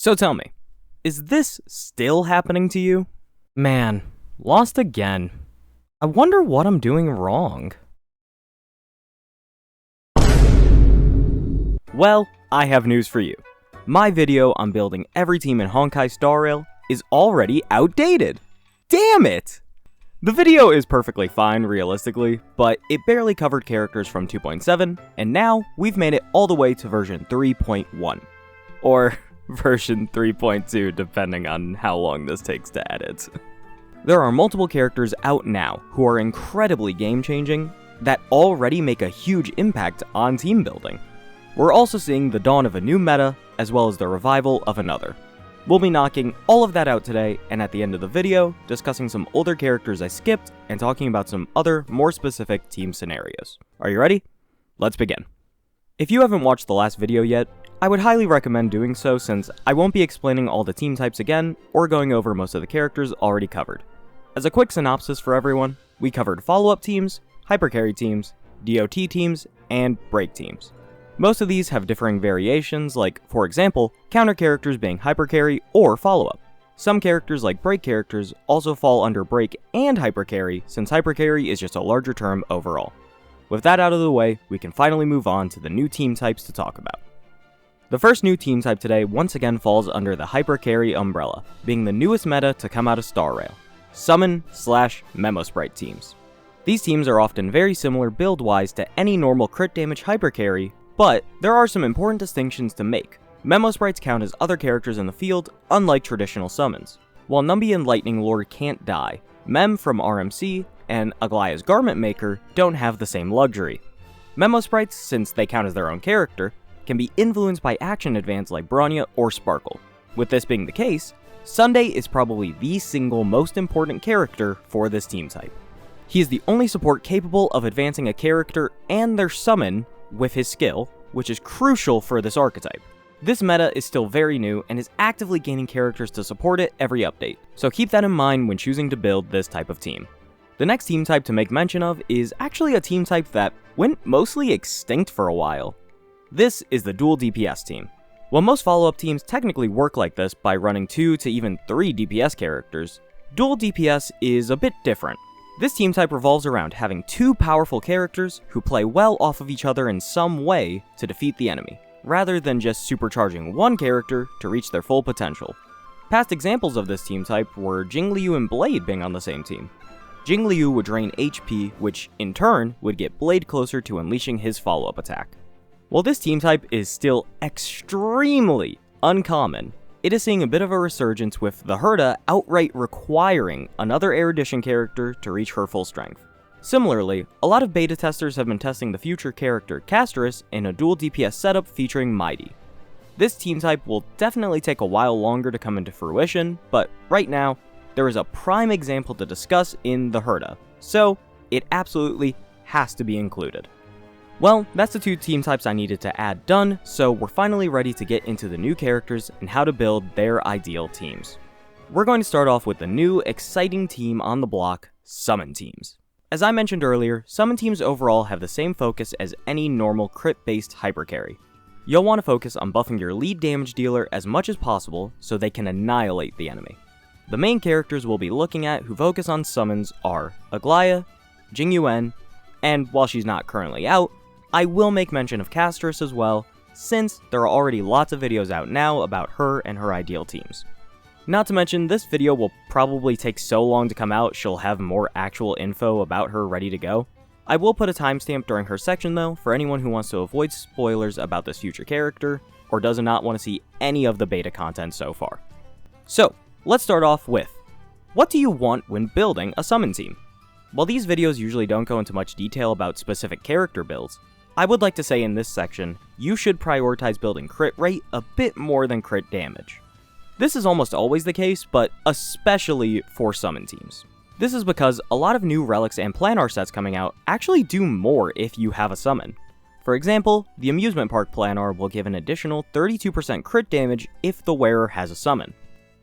So tell me, is this still happening to you? Man, lost again. I wonder what I'm doing wrong. Well, I have news for you. My video on building every team in Honkai Star Rail is already outdated. Damn it! The video is perfectly fine realistically, but it barely covered characters from 2.7, and now we've made it all the way to version 3.1. Or version 3.2 depending on how long this takes to edit. There are multiple characters out now who are incredibly game-changing that already make a huge impact on team building. We're also seeing the dawn of a new meta, as well as the revival of another. We'll be knocking all of that out today, and at the end of the video, discussing some older characters I skipped, and talking about some other, more specific team scenarios. Are you ready? Let's begin. If you haven't watched the last video yet, I would highly recommend doing so since I won't be explaining all the team types again, or going over most of the characters already covered. As a quick synopsis for everyone, we covered follow-up teams, hypercarry teams, DOT teams, and break teams. Most of these have differing variations, like, for example, counter characters being hypercarry or follow-up. Some characters like break characters also fall under break and hypercarry, since hypercarry is just a larger term overall. With that out of the way, we can finally move on to the new team types to talk about. The first new team type today once again falls under the hypercarry umbrella, being the newest meta to come out of Star Rail: Summon/Memo Sprite teams. These teams are often very similar build-wise to any normal crit damage hypercarry, but there are some important distinctions to make. Memo Sprites count as other characters in the field, unlike traditional summons. While Numby and Lightning Lord can't die, Mem from RMC and Aglaya's Garment Maker don't have the same luxury. Memo Sprites, since they count as their own character, can be influenced by action advance like Bronya or Sparkle. With this being the case, Sunday is probably the single most important character for this team type. He is the only support capable of advancing a character and their summon with his skill, which is crucial for this archetype. This meta is still very new and is actively gaining characters to support it every update, so keep that in mind when choosing to build this type of team. The next team type to make mention of is actually a team type that went mostly extinct for a while. This is the dual DPS team. While most follow-up teams technically work like this by running 2 to even 3 DPS characters, dual DPS is a bit different. This team type revolves around having 2 powerful characters who play well off of each other in some way to defeat the enemy, rather than just supercharging one character to reach their full potential. Past examples of this team type were Jingliu and Blade being on the same team. Jingliu would drain HP, which in turn would get Blade closer to unleashing his follow-up attack. While this team type is still extremely uncommon, it is seeing a bit of a resurgence with the Herda outright requiring another Erudition character to reach her full strength. Similarly, a lot of beta testers have been testing the future character Casterus in a dual DPS setup featuring Mydei. This team type will definitely take a while longer to come into fruition, but right now, there is a prime example to discuss in the Herda, so it absolutely has to be included. Well, that's the 2 team types I needed to add done, so we're finally ready to get into the new characters and how to build their ideal teams. We're going to start off with the new, exciting team on the block, Summon teams. As I mentioned earlier, Summon teams overall have the same focus as any normal crit-based hypercarry. You'll want to focus on buffing your lead damage dealer as much as possible so they can annihilate the enemy. The main characters we'll be looking at who focus on summons are Aglaya, Jingyuan, and while she's not currently out, I will make mention of Casterus as well, since there are already lots of videos out now about her and her ideal teams. Not to mention, this video will probably take so long to come out she'll have more actual info about her ready to go. I will put a timestamp during her section though, for anyone who wants to avoid spoilers about this future character, or does not want to see any of the beta content so far. So, let's start off with, what do you want when building a summon team? While these videos usually don't go into much detail about specific character builds, I would like to say in this section, you should prioritize building crit rate a bit more than crit damage. This is almost always the case, but especially for summon teams. This is because a lot of new relics and planar sets coming out actually do more if you have a summon. For example, the Amusement Park planar will give an additional 32% crit damage if the wearer has a summon.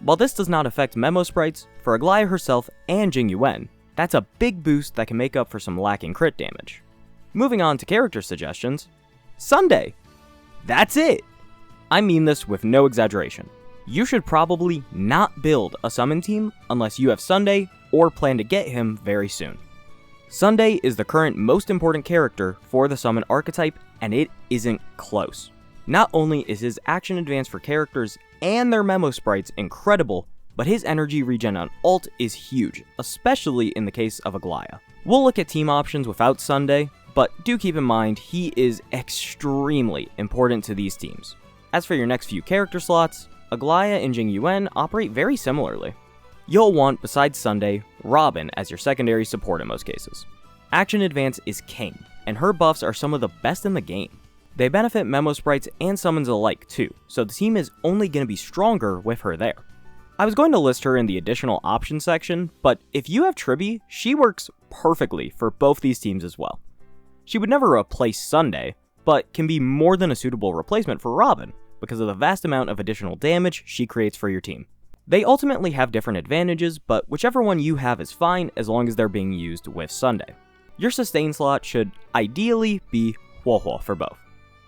While this does not affect Memo Sprites, for Aglaya herself and Jingyuan, that's a big boost that can make up for some lacking crit damage. Moving on to character suggestions, Sunday! That's it! I mean this with no exaggeration. you should probably not build a summon team unless you have Sunday or plan to get him very soon. Sunday is the current most important character for the summon archetype, and it isn't close. Not only is his action advance for characters and their memo sprites incredible, but his energy regen on ult is huge, especially in the case of Aglaya. We'll look at team options without Sunday, but do keep in mind he is extremely important to these teams. As for your next few character slots, Aglaya and Jing Yuan operate very similarly. You'll want, besides Sunday, Robin as your secondary support in most cases. Action advance is king, and her buffs are some of the best in the game. They benefit memo sprites and summons alike too, so the team is only going to be stronger with her there. I was going to list her in the additional options section, but if you have Tribi, she works perfectly for both these teams as well. She would never replace Sunday, but can be more than a suitable replacement for Robin, because of the vast amount of additional damage she creates for your team. They ultimately have different advantages, but whichever one you have is fine as long as they're being used with Sunday. Your sustain slot should ideally be Huohuo for both.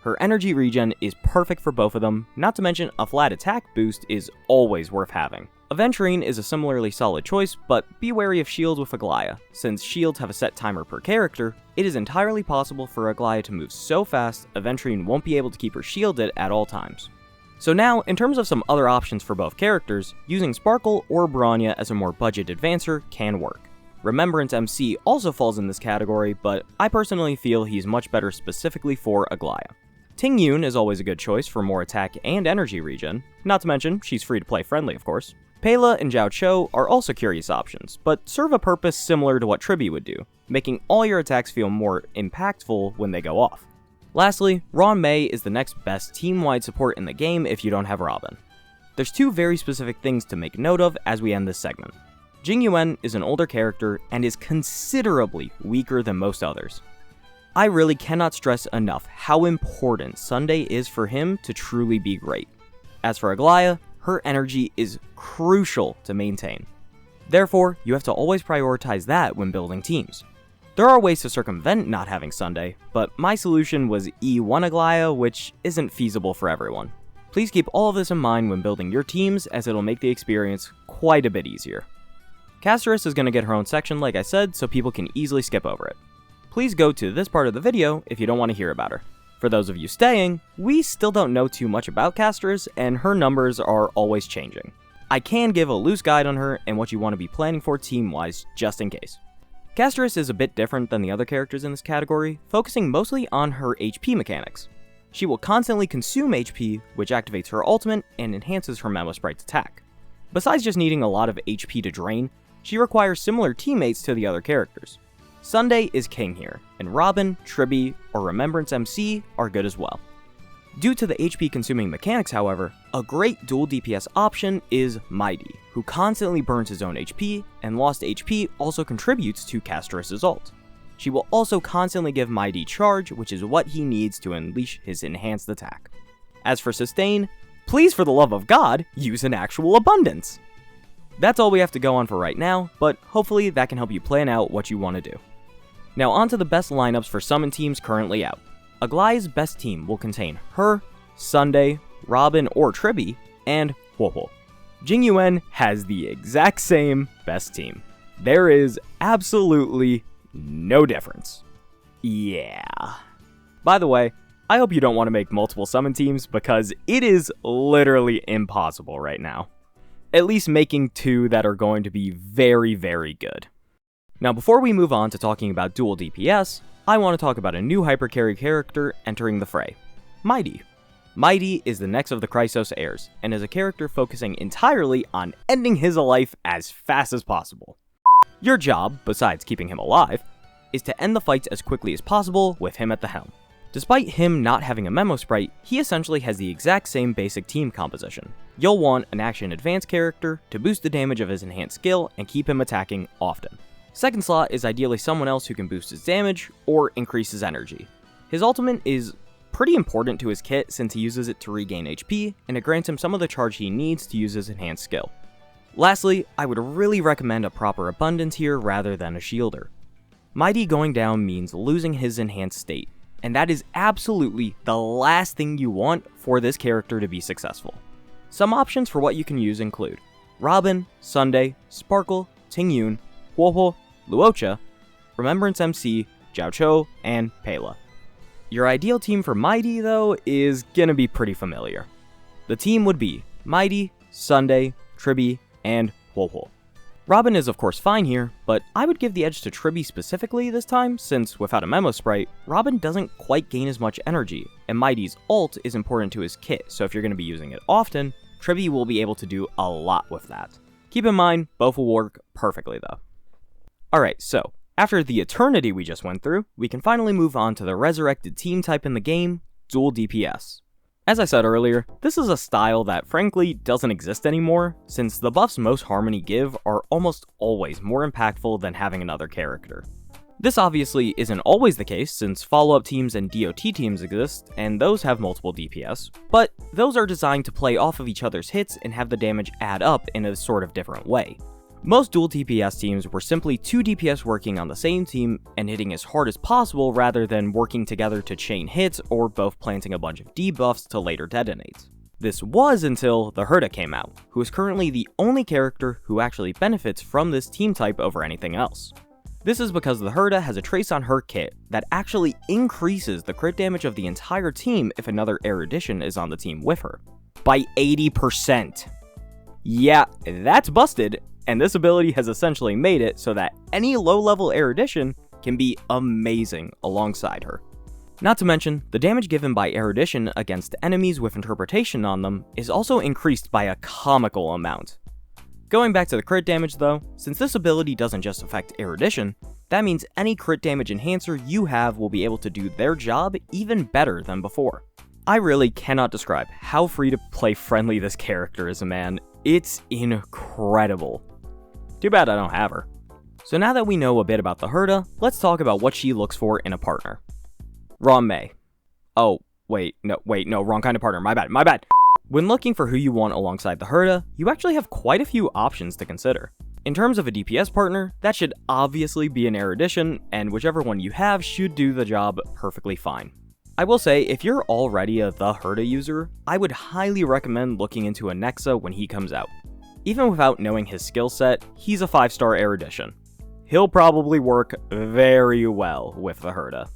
Her energy regen is perfect for both of them, not to mention a flat attack boost is always worth having. Aventurine is a similarly solid choice, but be wary of shields with Aglaya. Since shields have a set timer per character, it is entirely possible for Aglaya to move so fast, Aventurine won't be able to keep her shielded at all times. So now, in terms of some other options for both characters, using Sparkle or Bronya as a more budget advancer can work. Remembrance MC also falls in this category, but I personally feel he's much better specifically for Aglaya. Ting Yun is always a good choice for more attack and energy regen, not to mention she's free to play friendly of course. Pela and Zhao Cho are also curious options, but serve a purpose similar to what Tribi would do, making all your attacks feel more impactful when they go off. Lastly, Ron Mei is the next best team-wide support in the game if you don't have Robin. There's two very specific things to make note of as we end this segment. Jing Yuan is an older character and is considerably weaker than most others. I really cannot stress enough how important Sunday is for him to truly be great. As for Aglaya, her energy is crucial to maintain. Therefore, you have to always prioritize that when building teams. There are ways to circumvent not having Sunday, but my solution was E1 Aglaya, which isn't feasible for everyone. Please keep all of this in mind when building your teams, as it'll make the experience quite a bit easier. Casterus is going to get her own section like I said, so people can easily skip over it. Please go to this part of the video if you don't want to hear about her. For those of you staying, we still don't know too much about Casterus, and her numbers are always changing. I can give a loose guide on her and what you want to be planning for team-wise, just in case. Casterus is a bit different than the other characters in this category, focusing mostly on her HP mechanics. She will constantly consume HP, which activates her ultimate and enhances her Memo Sprite's attack. Besides just needing a lot of HP to drain, she requires similar teammates to the other characters. Sunday is king here, and Robin, Tribi, or Remembrance MC are good as well. Due to the HP consuming mechanics, however, a great dual DPS option is Mydei, who constantly burns his own HP, and lost HP also contributes to Casterus' ult. She will also constantly give Mydei charge, which is what he needs to unleash his enhanced attack. As for sustain, please for the love of God, use an actual abundance! That's all we have to go on for right now, but hopefully that can help you plan out what you want to do. Now on to the best lineups for summon teams currently out. Aglaya's best team will contain her, Sunday, Robin or Tribi, and Huohuo. Jing Yuan has the exact same best team. There is absolutely no difference. Yeah. By the way, I hope you don't want to make multiple summon teams because it is literally impossible right now. At least making two that are going to be very, very good. Now before we move on to talking about dual DPS, I want to talk about a new Hypercarry character entering the fray, Mydei. Mydei is the next of the Chrysos heirs, and is a character focusing entirely on ending his life as fast as possible. Your job, besides keeping him alive, is to end the fights as quickly as possible with him at the helm. Despite him not having a memo sprite, he essentially has the exact same basic team composition. You'll want an action advance character to boost the damage of his enhanced skill and keep him attacking often. Second slot is ideally someone else who can boost his damage or increase his energy. His ultimate is pretty important to his kit since he uses it to regain HP, and it grants him some of the charge he needs to use his enhanced skill. Lastly, I would really recommend a proper abundance here rather than a shielder. Mydei going down means losing his enhanced state, and that is absolutely the last thing you want for this character to be successful. Some options for what you can use include Robin, Sunday, Sparkle, Tingyun, Huohuo, Luocha, Remembrance MC, Jiao Cho, and Pela. Your ideal team for Mydei, though, is gonna be pretty familiar. The team would be Mydei, Sunday, Tribby, and Huohuo. Robin is of course fine here, but I would give the edge to Tribby specifically this time, since without a Memo Sprite, Robin doesn't quite gain as much energy, and Mydei's ult is important to his kit, so if you're going to be using it often, Tribby will be able to do a lot with that. Keep in mind, both will work perfectly though. Alright, so, after the eternity we just went through, we can finally move on to the resurrected team type in the game, dual DPS. As I said earlier, this is a style that frankly doesn't exist anymore, since the buffs most Harmony give are almost always more impactful than having another character. This obviously isn't always the case, since follow-up teams and DOT teams exist, and those have multiple DPS, but those are designed to play off of each other's hits and have the damage add up in a sort of different way. Most dual DPS teams were simply 2 DPS working on the same team and hitting as hard as possible rather than working together to chain hits or both planting a bunch of debuffs to later detonate. This was until the Herta came out, who is currently the only character who actually benefits from this team type over anything else. This is because the Herta has a trace on her kit that actually increases the crit damage of the entire team if another erudition is on the team with her, by 80%. Yeah, that's busted, and this ability has essentially made it so that any low-level erudition can be amazing alongside her. Not to mention, the damage given by erudition against enemies with interpretation on them is also increased by a comical amount. Going back to the crit damage though, since this ability doesn't just affect erudition, that means any crit damage enhancer you have will be able to do their job even better than before. I really cannot describe how free-to-play friendly this character is, man. It's incredible. Too bad I don't have her. So now that we know a bit about the Herta, let's talk about what she looks for in a partner. Mei. Oh, wait, no, wrong kind of partner, my bad. When looking for who you want alongside the Herta, you actually have quite a few options to consider. In terms of a DPS partner, that should obviously be an erudition, and whichever one you have should do the job perfectly fine. I will say, if you're already a the Herta user, I would highly recommend looking into a Nexa when he comes out. Even without knowing his skill set, he's a 5-star erudition. He'll probably work very well with the Herta.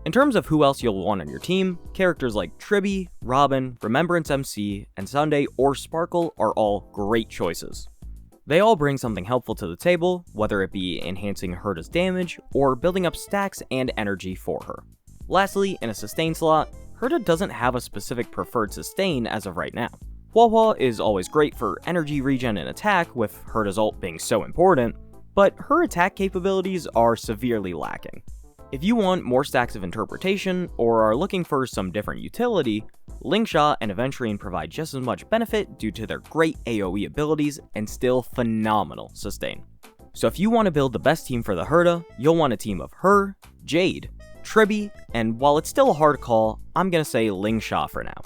In terms of who else you'll want on your team, characters like Tribby, Robin, Remembrance MC, and Sunday or Sparkle are all great choices. They all bring something helpful to the table, whether it be enhancing Herta's damage or building up stacks and energy for her. Lastly, in a sustain slot, Herta doesn't have a specific preferred sustain as of right now. Huohuo is always great for energy regen and attack, with Herta's ult being so important, but her attack capabilities are severely lacking. If you want more stacks of interpretation, or are looking for some different utility, Lingsha and Aventurine provide just as much benefit due to their great AoE abilities and still phenomenal sustain. So if you want to build the best team for the Herta, you'll want a team of her, Jade, Tribby, and while it's still a hard call, I'm gonna say Lingsha for now.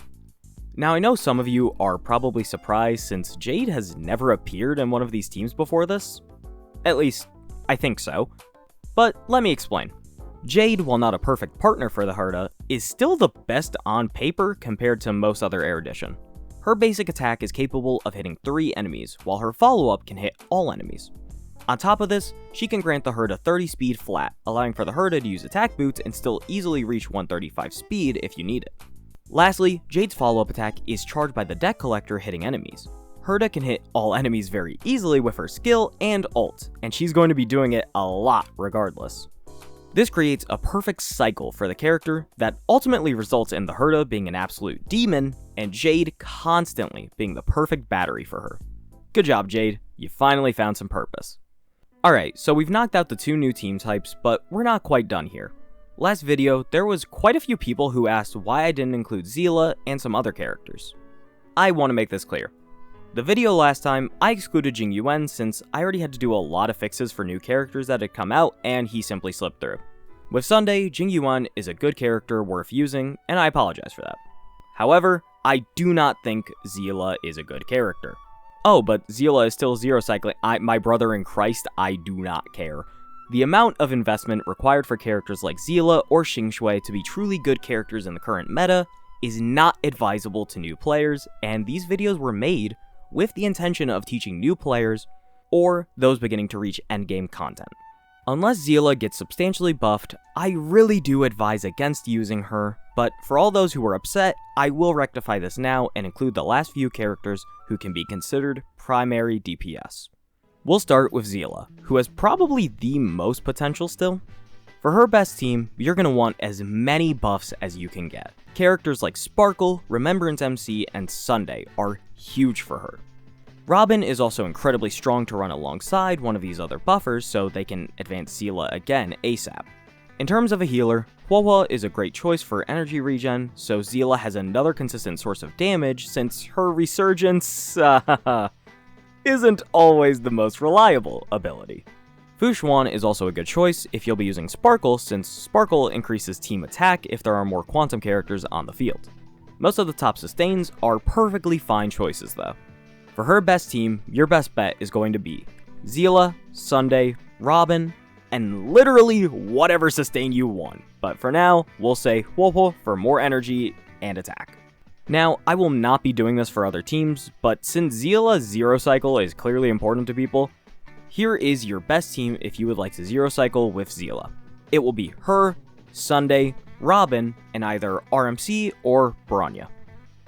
Now I know some of you are probably surprised since Jade has never appeared in one of these teams before this. At least, I think so. But let me explain. Jade, while not a perfect partner for the Herta, is still the best on paper compared to most other erudition. Her basic attack is capable of hitting 3 enemies, while her follow-up can hit all enemies. On top of this, she can grant the Herta 30 speed flat, allowing for the Herta to use attack boots and still easily reach 135 speed if you need it. Lastly, Jade's follow-up attack is charged by the deck collector hitting enemies. Herta can hit all enemies very easily with her skill and ult, and she's going to be doing it a lot regardless. This creates a perfect cycle for the character that ultimately results in the Herta being an absolute demon, and Jade constantly being the perfect battery for her. Good job, Jade, you finally found some purpose. Alright, so we've knocked out the 2 new team types, but we're not quite done here. Last video, there was quite a few people who asked why I didn't include Seele and some other characters. I want to make this clear. The video last time, I excluded Jing Yuan since I already had to do a lot of fixes for new characters that had come out and he simply slipped through. With Sunday, Jing Yuan is a good character worth using, and I apologize for that. However, I do not think Seele is a good character. Oh, but Seele is still zero cycling. My brother in Christ, I do not care. The amount of investment required for characters like Seele or Xingshui to be truly good characters in the current meta is not advisable to new players, and these videos were made with the intention of teaching new players or those beginning to reach endgame content. Unless Seele gets substantially buffed, I really do advise against using her, but for all those who are upset, I will rectify this now and include the last few characters who can be considered primary DPS. We'll start with Seele, who has probably the most potential still. For her best team, you're going to want as many buffs as you can get. Characters like Sparkle, Remembrance MC, and Sunday are huge for her. Robin is also incredibly strong to run alongside one of these other buffers so they can advance Seele again ASAP. In terms of a healer, Hua is a great choice for energy regen, so Seele has another consistent source of damage since her resurgence isn't always the most reliable ability. Fu Xuan is also a good choice if you'll be using Sparkle, since Sparkle increases team attack if there are more quantum characters on the field. Most of the top sustains are perfectly fine choices though. For her best team, your best bet is going to be Seele, Sunday, Robin, and literally whatever sustain you want. But for now, we'll say Hua for more energy and attack. Now, I will not be doing this for other teams, but since Seele's zero cycle is clearly important to people, here is your best team if you would like to zero cycle with Seele. It will be her, Sunday, Robin, and either RMC or Bronya.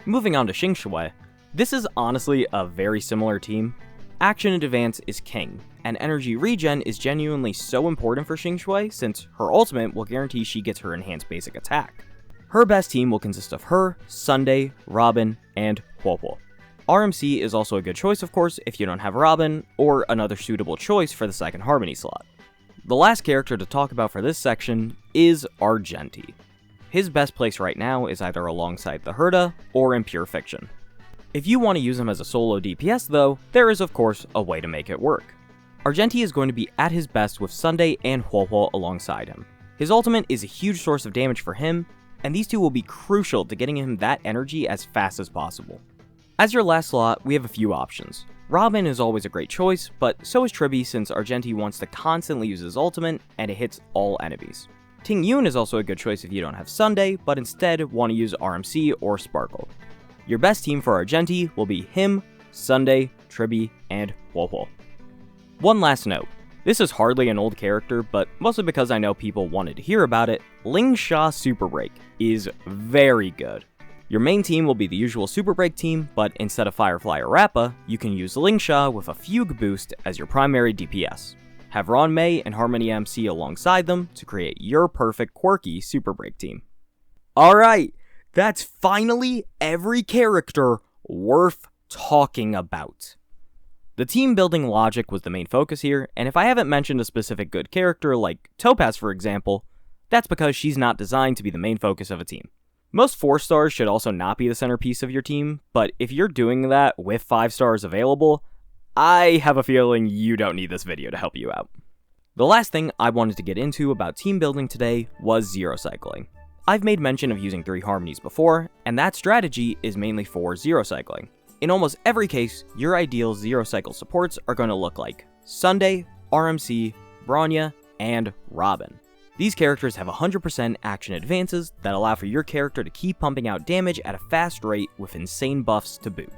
Moving on to Xingshui, this is honestly a very similar team. Action advance is king, and energy regen is genuinely so important for Xingshui since her ultimate will guarantee she gets her enhanced basic attack. Her best team will consist of her, Sunday, Robin, and Hua. RMC is also a good choice of course if you don't have Robin, or another suitable choice for the second Harmony slot. The last character to talk about for this section is Argenti. His best place right now is either alongside the Herda or in Pure Fiction. If you want to use him as a solo DPS though, there is of course a way to make it work. Argenti is going to be at his best with Sunday and Hua alongside him. His ultimate is a huge source of damage for him, and these two will be crucial to getting him that energy as fast as possible. As your last slot, we have a few options. Robin is always a great choice, but so is Tribby since Argenti wants to constantly use his ultimate and it hits all enemies. Ting Yun is also a good choice if you don't have Sunday, but instead want to use RMC or Sparkle. Your best team for Argenti will be him, Sunday, Tribby, and Hua. One last note. This is hardly an old character, but mostly because I know people wanted to hear about it, Ling Sha Super Break is very good. Your main team will be the usual Super Break team, but instead of Firefly or Rappa, you can use Ling Sha with a Fugue boost as your primary DPS. Have Ron Mei and Harmony MC alongside them to create your perfect quirky Super Break team. Alright! That's finally every character worth talking about. The team building logic was the main focus here, and if I haven't mentioned a specific good character like Topaz for example, that's because she's not designed to be the main focus of a team. Most 4 stars should also not be the centerpiece of your team, but if you're doing that with 5 stars available, I have a feeling you don't need this video to help you out. The last thing I wanted to get into about team building today was zero cycling. I've made mention of using 3 harmonies before, and that strategy is mainly for zero cycling. In almost every case, your ideal zero cycle supports are going to look like Sunday, RMC, Bronya, and Robin. These characters have 100% action advances that allow for your character to keep pumping out damage at a fast rate with insane buffs to boot.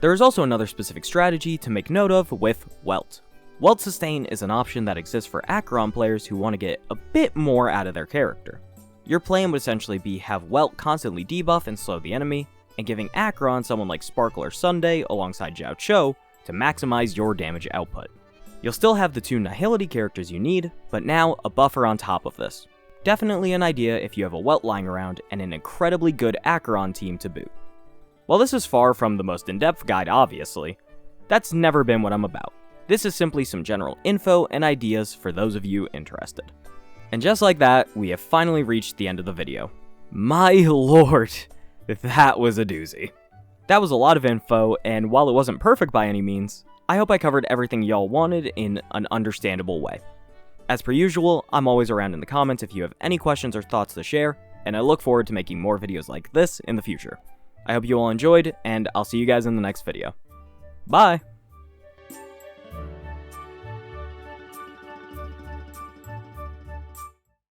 There is also another specific strategy to make note of with Welt. Welt Sustain is an option that exists for Acheron players who want to get a bit more out of their character. Your plan would essentially be have Welt constantly debuff and slow the enemy, and giving Acheron someone like Sparkle or Sunday alongside Zhao Cho to maximize your damage output. You'll still have the 2 Nihility characters you need, but now a buffer on top of this. Definitely an idea if you have a Welt lying around and an incredibly good Acheron team to boot. While this is far from the most in-depth guide obviously, that's never been what I'm about. This is simply some general info and ideas for those of you interested. And just like that, we have finally reached the end of the video. My lord, that was a doozy. That was a lot of info, and while it wasn't perfect by any means, I hope I covered everything y'all wanted in an understandable way. As per usual, I'm always around in the comments if you have any questions or thoughts to share, and I look forward to making more videos like this in the future. I hope you all enjoyed, and I'll see you guys in the next video. Bye!